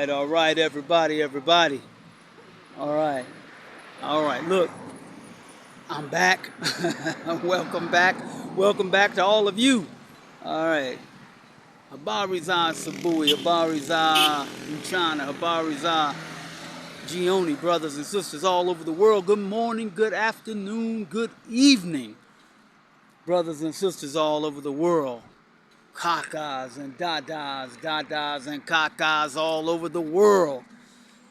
all right, everybody. All right, look, I'm back. Welcome back to all of you. All right, Habariza Sabui, Habariza Uchana, Habariza Gioni, brothers and sisters all over the world. Good morning, good afternoon, good evening, brothers and sisters all over the world. Kakas and dadas and kakas all over the world.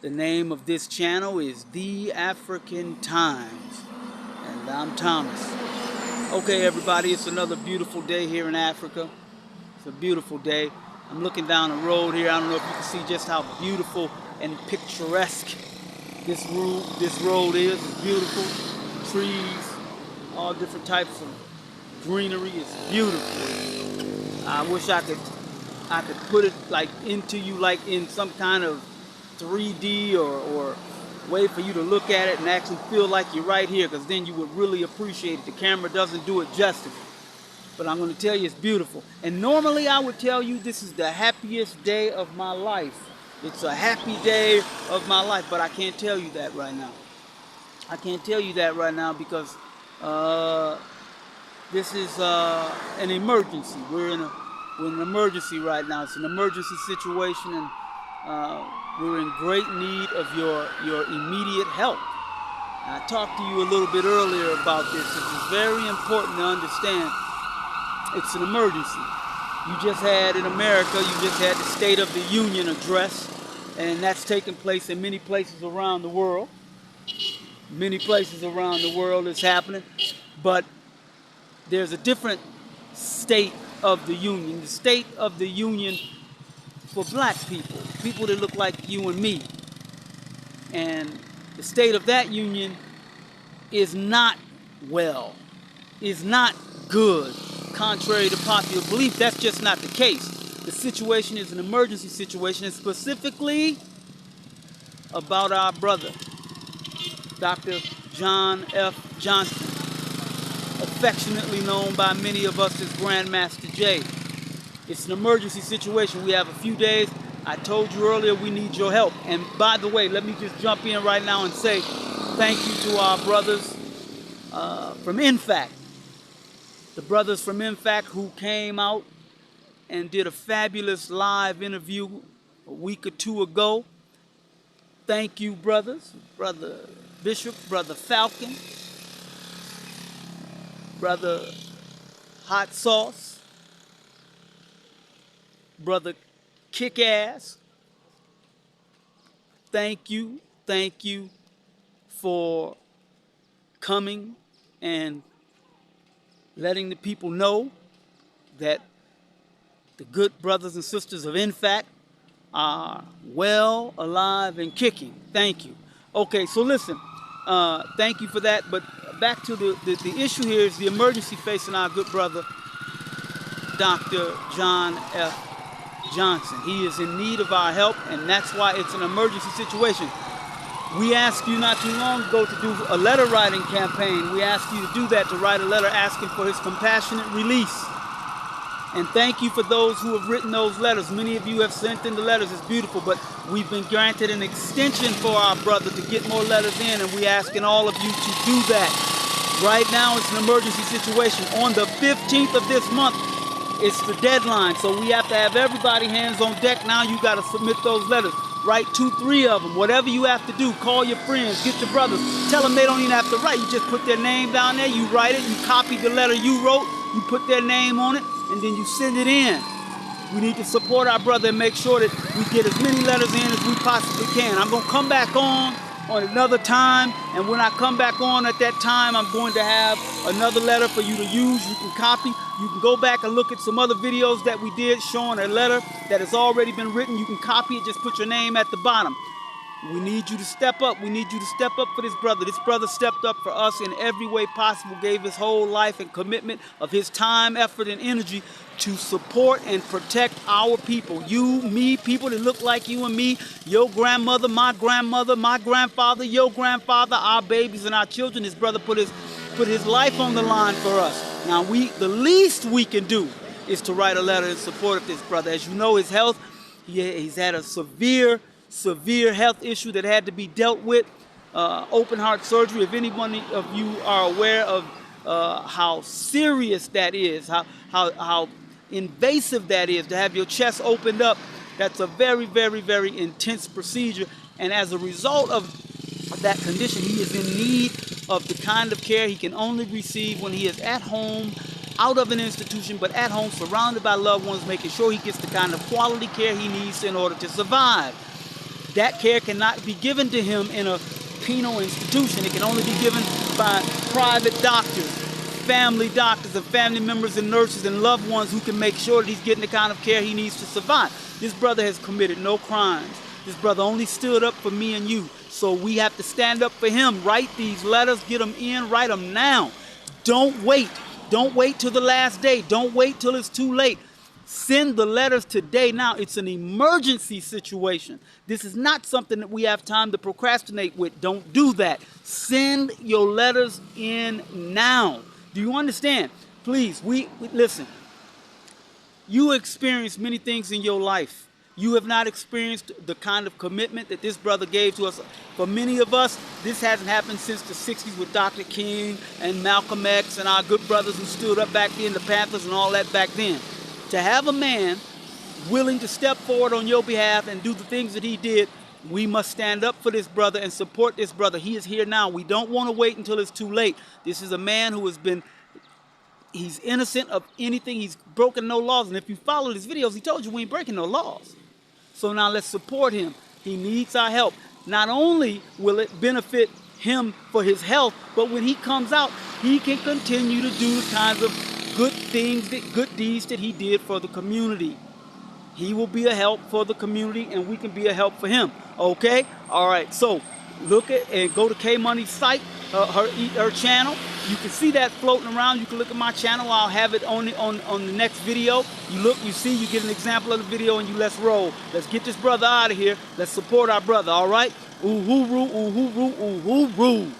The name of this channel is The African Times, and I'm Thomas. Okay, everybody, it's another beautiful day here in Africa. It's a beautiful day. I'm looking down the road here. I don't know if you can see just how beautiful and picturesque this road is. It's beautiful. Trees, all different types of greenery. It's beautiful. I wish I could put it like into you, like in some kind of 3D or way for you to look at it and actually feel like you're right here, because then you would really appreciate it. The camera doesn't do it justice. But I'm going to tell you it's beautiful. And normally I would tell you this is the happiest day of my life. It's a happy day of my life, but I can't tell you that right now. I can't tell you that right now because this is an emergency. We're in an emergency right now. It's an emergency situation, and we're in great need of your immediate help. I talked to you a little bit earlier about this. It's very important to understand it's an emergency. You just had in America, you just had the State of the Union address, and that's taking place in many places around the world. Many places around the world it's happening, but there's a different State of the Union. The State of the Union for black people, people that look like you and me. And the state of that union is not well, is not good. Contrary to popular belief, that's just not the case. The situation is an emergency situation, and specifically about our brother, Dr. John F. Johnson, affectionately known by many of us as Grandmaster J. It's an emergency situation. We have a few days. I told you earlier we need your help. And by the way, let me just jump in right now and say thank you to our brothers from INFAC. The brothers from INFAC who came out and did a fabulous live interview a week or two ago. Thank you, brothers. Brother Bishop, Brother Falcon, Brother Hot Sauce, Brother Kick-Ass. Thank you for coming and letting the people know that the good brothers and sisters of INFAC are well, alive, and kicking. Thank you. Okay, so listen, thank you for that, but back to the issue here is the emergency facing our good brother, Dr. John F. Johnson. He is in need of our help, and that's why it's an emergency situation. We asked you not too long ago to do a letter writing campaign. We asked you to do that, to write a letter asking for his compassionate release. And thank you for those who have written those letters. Many of you have sent in the letters. It's beautiful, but we've been granted an extension for our brother to get more letters in, and we're asking all of you to do that. Right now, it's an emergency situation. On the 15th of this month, it's the deadline, so we have to have everybody hands on deck. Now you got to submit those letters. Write 2-3 of them. Whatever you have to do, call your friends, get your brothers. Tell them they don't even have to write. You just put their name down there, you write it, you copy the letter you wrote, you put their name on it, and then you send it in. We need to support our brother and make sure that we get as many letters in as we possibly can. I'm going to come back on another time, and when I come back on at that time, I'm going to have another letter for you to use. You can copy. You can go back and look at some other videos that we did showing a letter that has already been written. You can copy it, just put your name at the bottom. We need you to step up. We need you to step up for this brother. This brother stepped up for us in every way possible, gave his whole life and commitment of his time, effort, and energy to support and protect our people. You, me, people that look like you and me, your grandmother, my grandfather, your grandfather, our babies and our children. His brother put his life on the line for us. Now, the least we can do is to write a letter in support of this brother. As you know, his health, he's had a severe severe health issue that had to be dealt with, open heart surgery. If anyone of you are aware of how serious that is, how invasive that is to have your chest opened up, that's a very, very, very intense procedure. And as a result of that condition, he is in need of the kind of care he can only receive when he is at home, out of an institution, but at home, surrounded by loved ones, making sure he gets the kind of quality care he needs in order to survive. That care cannot be given to him in a penal institution. It can only be given by private doctors, family doctors, and family members and nurses and loved ones who can make sure that he's getting the kind of care he needs to survive. This brother has committed no crimes. This brother only stood up for me and you. So we have to stand up for him. Write these letters, get them in, write them now. Don't wait. Don't wait till the last day. Don't wait till it's too late. Send the letters today. Now, it's an emergency situation. This is not something that we have time to procrastinate with. Don't do that. Send your letters in now. Do you understand? Please, listen. You experience many things in your life. You have not experienced the kind of commitment that this brother gave to us. For many of us, this hasn't happened since the 60s with Dr. King and Malcolm X and our good brothers who stood up back then, the Panthers and all that back then. To have a man willing to step forward on your behalf and do the things that he did, we must stand up for this brother and support this brother. He is here now. We don't want to wait until it's too late. This is a man who has been, he's innocent of anything. He's broken no laws. And if you follow his videos, he told you we ain't breaking no laws. So now let's support him. He needs our help. Not only will it benefit him for his health, but when he comes out, he can continue to do the kinds of good things, good deeds that he did for the community. He will be a help for the community, and we can be a help for him. Okay? All right. So look at and go to K Money's site, her channel. You can see that floating around. You can look at my channel. I'll have it on the next video. You look, you see, you get an example of the video, and you let's roll. Let's get this brother out of here. Let's support our brother. All right? Ooh, hoo, roo, ooh, hoo, roo, ooh, hoo, roo.